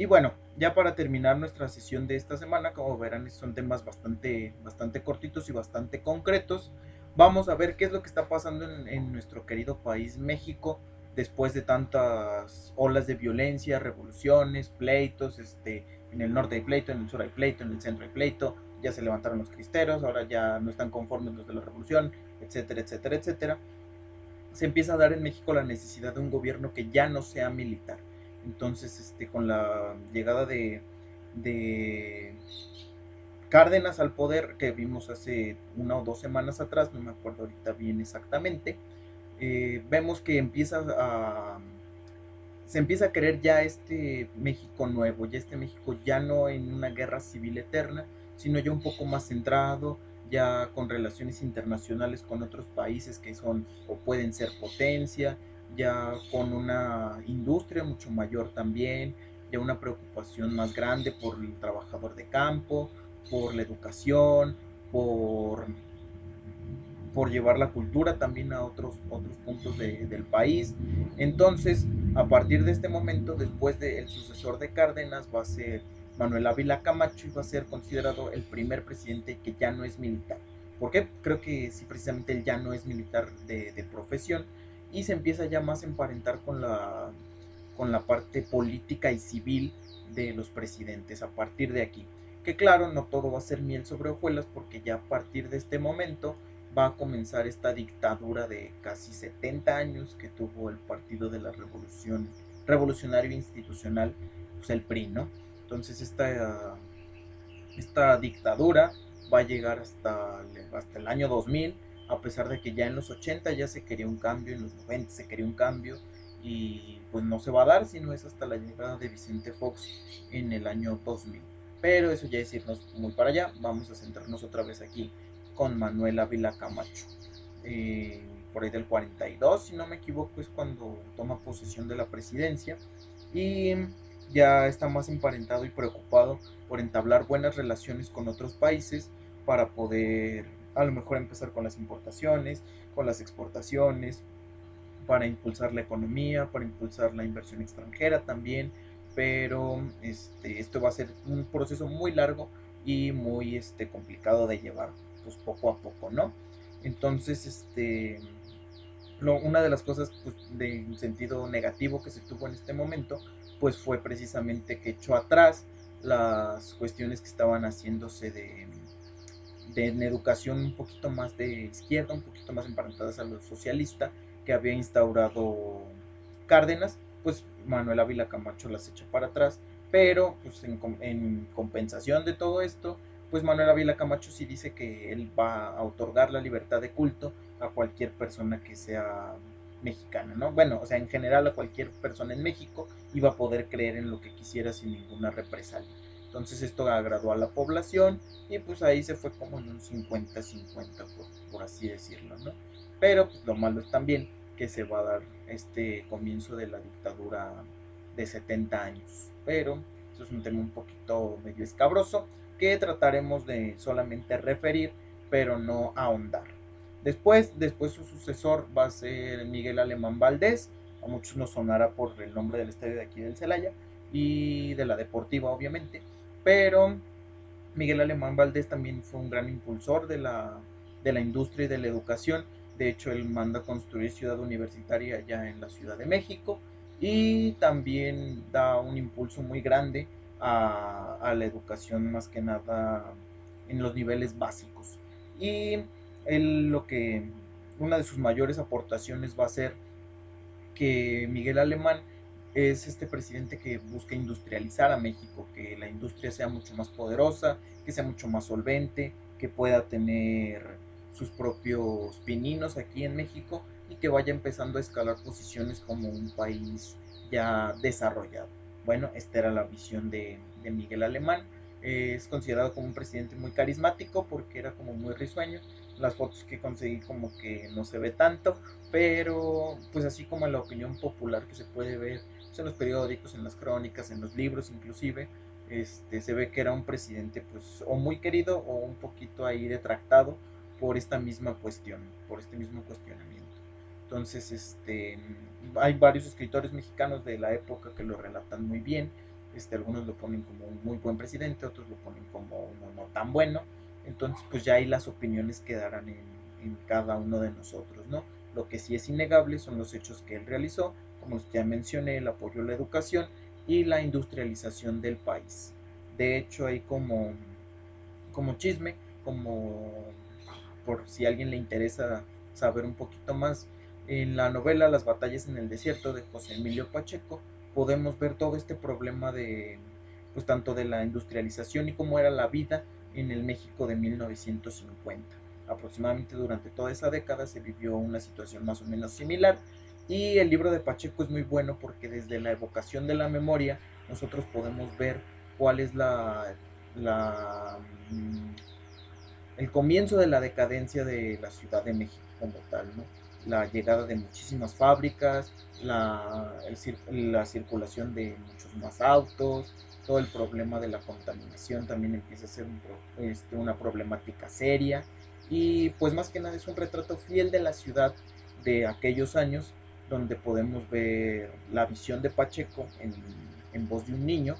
Y bueno, ya para terminar nuestra sesión de esta semana, como verán, son temas bastante cortitos y bastante concretos. Vamos a ver qué es lo que está pasando en nuestro querido país México después de tantas olas de violencia, revoluciones, pleitos, en el norte hay pleito, en el sur hay pleito, en el centro hay pleito, ya se levantaron los cristeros, ahora ya no están conformes los de la revolución, etcétera, etcétera, etcétera. Se empieza a dar en México la necesidad de un gobierno que ya no sea militar. Entonces, con la llegada de Cárdenas al poder, que vimos hace 1 o 2 semanas atrás, no me acuerdo ahorita bien exactamente, vemos que se empieza a querer ya este México nuevo, ya este México ya no en una guerra civil eterna, sino ya un poco más centrado, ya con relaciones internacionales con otros países que son o pueden ser potencia, ya con una industria mucho mayor también, ya una preocupación más grande por el trabajador de campo, por la educación, por por llevar la cultura también a otros puntos del país. Entonces, a partir de este momento, después del sucesor de Cárdenas, va a ser Manuel Ávila Camacho y va a ser considerado el primer presidente que ya no es militar. ¿Por qué? Creo que sí, precisamente él ya no es militar de profesión y se empieza ya más a emparentar con la parte política y civil de los presidentes a partir de aquí. Que claro, no todo va a ser miel sobre hojuelas porque ya a partir de este momento va a comenzar esta dictadura de casi 70 años que tuvo el Partido de la Revolución Revolucionario Institucional, pues el PRI, ¿no? Entonces esta dictadura va a llegar hasta el año 2000, a pesar de que ya en los 80 ya se quería un cambio, en los 90 se quería un cambio, y pues no se va a dar, sino es hasta la llegada de Vicente Fox en el año 2000. Pero eso ya es irnos muy para allá, vamos a centrarnos otra vez aquí con Manuel Ávila Camacho. Eh, por ahí del 42, si no me equivoco, es cuando toma posesión de la presidencia y ya está más emparentado y preocupado por entablar buenas relaciones con otros países para poder a lo mejor empezar con las importaciones, con las exportaciones, para impulsar la economía, para impulsar la inversión extranjera también, pero esto va a ser un proceso muy largo y muy complicado de llevar, pues poco a poco, ¿no? Entonces, una de las cosas pues, de sentido negativo que se tuvo en este momento, pues fue precisamente que echó atrás las cuestiones que estaban haciéndose en educación un poquito más de izquierda, un poquito más emparentadas a lo socialista que había instaurado Cárdenas, pues Manuel Ávila Camacho las echa para atrás, pero pues en compensación de todo esto, pues Manuel Ávila Camacho sí dice que él va a otorgar la libertad de culto a cualquier persona que sea mexicana, ¿no? Bueno, o sea, en general a cualquier persona en México iba a poder creer en lo que quisiera sin ninguna represalia. Entonces esto agradó a la población y pues ahí se fue como en un 50-50, por así decirlo, ¿no? Pero pues lo malo es también que se va a dar este comienzo de la dictadura de 70 años. Pero eso es un tema un poquito medio escabroso que trataremos de solamente referir, pero no ahondar. Después su sucesor va a ser Miguel Alemán Valdés. A muchos nos sonará por el nombre del estadio de aquí del Celaya y de la Deportiva, obviamente. Pero Miguel Alemán Valdés también fue un gran impulsor de la industria y de la educación. De hecho, él manda a construir ciudad universitaria allá en la Ciudad de México y también da un impulso muy grande a la educación, más que nada en los niveles básicos. Y él una de sus mayores aportaciones va a ser que Miguel Alemán es este presidente que busca industrializar a México, que la industria sea mucho más poderosa, que sea mucho más solvente, que pueda tener sus propios pininos aquí en México y que vaya empezando a escalar posiciones como un país ya desarrollado. Bueno, esta era la visión de Miguel Alemán. Es considerado como un presidente muy carismático porque era como muy risueño. Las fotos que conseguí como que no se ve tanto, pero pues así como en la opinión popular que se puede ver pues, en los periódicos, en las crónicas, en los libros inclusive, se ve que era un presidente pues o muy querido o un poquito ahí detractado por esta misma cuestión, por este mismo cuestionamiento. Entonces, hay varios escritores mexicanos de la época que lo relatan muy bien algunos lo ponen como un muy buen presidente, otros lo ponen como uno no tan bueno. Entonces, pues ya ahí las opiniones quedarán en cada uno de nosotros, ¿no? Lo que sí es innegable son los hechos que él realizó, como los que ya mencioné, el apoyo a la educación y la industrialización del país. De hecho, hay como chisme, como por si a alguien le interesa saber un poquito más, en la novela Las batallas en el desierto de José Emilio Pacheco podemos ver todo este problema de, pues tanto de la industrialización y cómo era la vida en el México de 1950. Aproximadamente durante toda esa década se vivió una situación más o menos similar y el libro de Pacheco es muy bueno porque desde la evocación de la memoria nosotros podemos ver cuál es la, mm, el comienzo de la decadencia de la Ciudad de México como tal, ¿no? La llegada de muchísimas fábricas, la circulación de muchos más autos, todo el problema de la contaminación también empieza a ser una problemática seria y pues más que nada es un retrato fiel de la ciudad de aquellos años donde podemos ver la visión de Pacheco en voz de un niño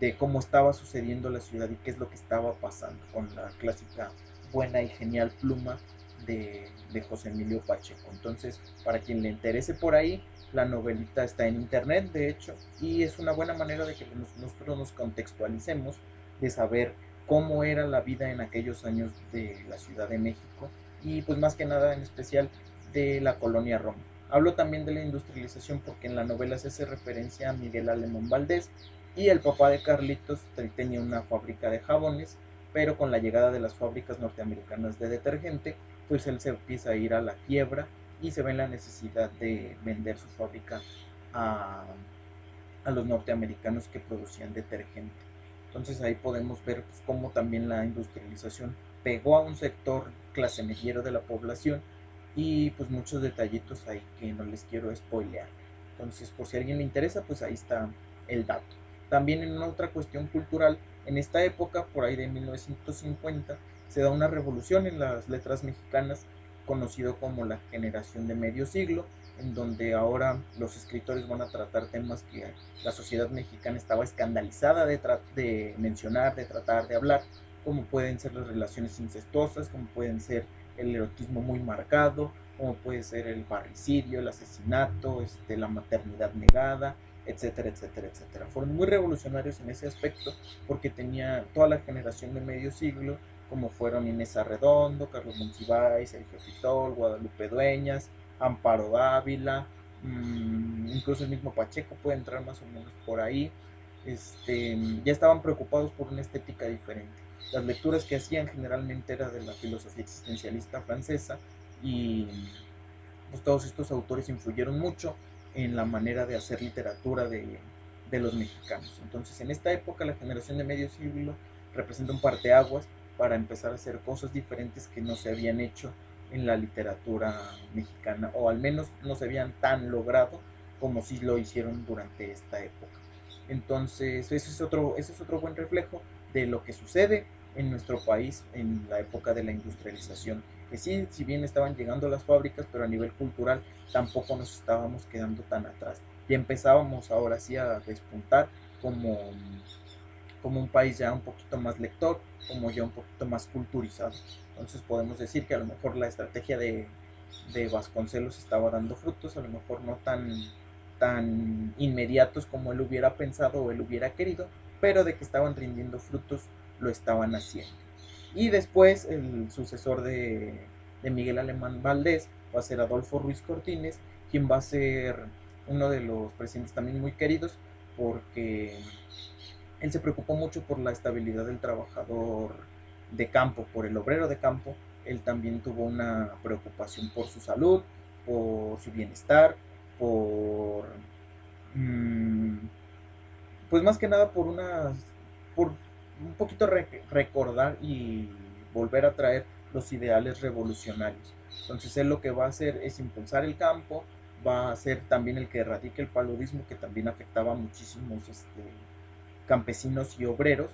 de cómo estaba sucediendo la ciudad y qué es lo que estaba pasando con la clásica buena y genial pluma de José Emilio Pacheco. Entonces, para quien le interese por ahí, la novelita está en internet, de hecho, y es una buena manera de que nosotros nos contextualicemos, de saber cómo era la vida en aquellos años de la Ciudad de México y pues más que nada en especial de la colonia Roma. Hablo también de la industrialización porque en la novela se hace referencia a Miguel Alemán Valdés y el papá de Carlitos tenía una fábrica de jabones, pero con la llegada de las fábricas norteamericanas de detergente, pues él se empieza a ir a la quiebra y se ve en la necesidad de vender su fábrica a, a los norteamericanos que producían detergente. Entonces ahí podemos ver pues, cómo también la industrialización pegó a un sector clase mediero de la población y pues muchos detallitos ahí que no les quiero spoilear. Entonces por si a alguien le interesa, pues ahí está el dato. También en una otra cuestión cultural, en esta época, por ahí de 1950, se da una revolución en las letras mexicanas, conocido como la generación de medio siglo, en donde ahora los escritores van a tratar temas que la sociedad mexicana estaba escandalizada de mencionar, de tratar, de hablar, como pueden ser las relaciones incestuosas, como pueden ser el erotismo muy marcado, como puede ser el parricidio, el asesinato, la maternidad negada, etcétera, etcétera, etcétera. Fueron muy revolucionarios en ese aspecto porque tenía toda la generación de medio siglo, como fueron Inés Arredondo, Carlos Monsiváis, Sergio Pitol, Guadalupe Dueñas, Amparo Dávila, incluso el mismo Pacheco puede entrar más o menos por ahí. Ya estaban preocupados por una estética diferente. Las lecturas que hacían generalmente era de la filosofía existencialista francesa y pues todos estos autores influyeron mucho en la manera de hacer literatura de los mexicanos. Entonces, en esta época, la generación de medio siglo representa un parteaguas para empezar a hacer cosas diferentes que no se habían hecho en la literatura mexicana, o al menos no se habían tan logrado como sí lo hicieron durante esta época. Entonces, ese es otro buen reflejo de lo que sucede en nuestro país en la época de la industrialización. Que sí, si bien estaban llegando las fábricas, pero a nivel cultural tampoco nos estábamos quedando tan atrás. Y empezábamos ahora sí a despuntar como, como un país ya un poquito más lector, como ya un poquito más culturizado. Entonces podemos decir que a lo mejor la estrategia de Vasconcelos estaba dando frutos, a lo mejor no tan inmediatos como él hubiera pensado o él hubiera querido, pero de que estaban rindiendo frutos, lo estaban haciendo. Y después el sucesor de Miguel Alemán Valdés va a ser Adolfo Ruiz Cortines, quien va a ser uno de los presidentes también muy queridos porque él se preocupó mucho por la estabilidad del trabajador de campo, por el obrero de campo. Él también tuvo una preocupación por su salud, por su bienestar, por mmm, pues más que nada por un poquito recordar y volver a traer los ideales revolucionarios. Entonces él lo que va a hacer es impulsar el campo, va a ser también el que erradique el paludismo que también afectaba a muchísimos campesinos y obreros,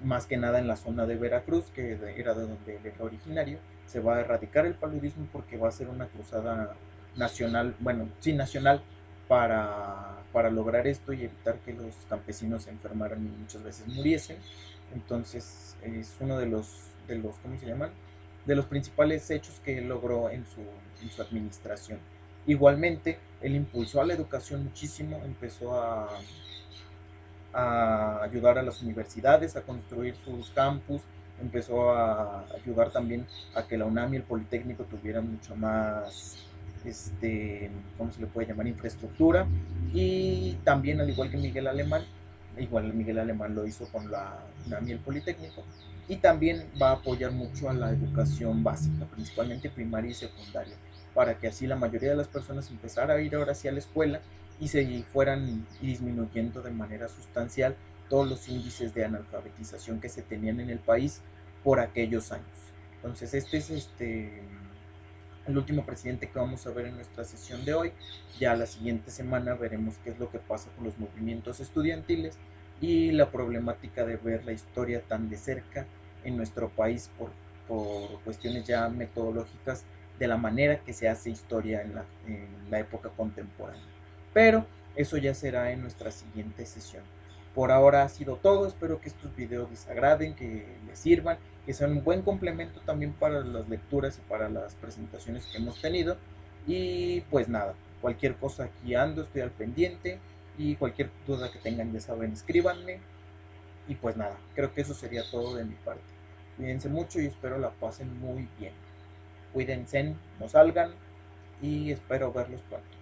más que nada en la zona de Veracruz, que era de donde él era originario. Se va a erradicar el paludismo porque va a ser una cruzada nacional, bueno, sí, nacional, para lograr esto y evitar que los campesinos se enfermaran y muchas veces muriesen. Entonces es uno de los ¿cómo se llaman? De los principales hechos que logró en su administración. Igualmente, él impulsó a la educación muchísimo, empezó a ayudar a las universidades a construir sus campus, empezó a ayudar también a que la UNAM y el Politécnico tuvieran mucho más, ¿cómo se le puede llamar? Infraestructura. Y también, al igual que Miguel Alemán, igual Miguel Alemán lo hizo con la UNAM y el Politécnico, y también va a apoyar mucho a la educación básica, principalmente primaria y secundaria, para que así la mayoría de las personas empezara a ir ahora sí a la escuela y se fueran disminuyendo de manera sustancial todos los índices de analfabetización que se tenían en el país por aquellos años. Entonces, este es el último presidente que vamos a ver en nuestra sesión de hoy. Ya la siguiente semana veremos qué es lo que pasa con los movimientos estudiantiles y la problemática de ver la historia tan de cerca en nuestro país por cuestiones ya metodológicas de la manera que se hace historia en la época contemporánea. Pero eso ya será en nuestra siguiente sesión. Por ahora ha sido todo, espero que estos videos les agraden, que les sirvan, que sean un buen complemento también para las lecturas y para las presentaciones que hemos tenido. Y pues nada, cualquier cosa aquí ando, estoy al pendiente, y cualquier duda que tengan, ya saben, escríbanme. Y pues nada, creo que eso sería todo de mi parte. Cuídense mucho y espero la pasen muy bien. Cuídense, no salgan y espero verlos pronto.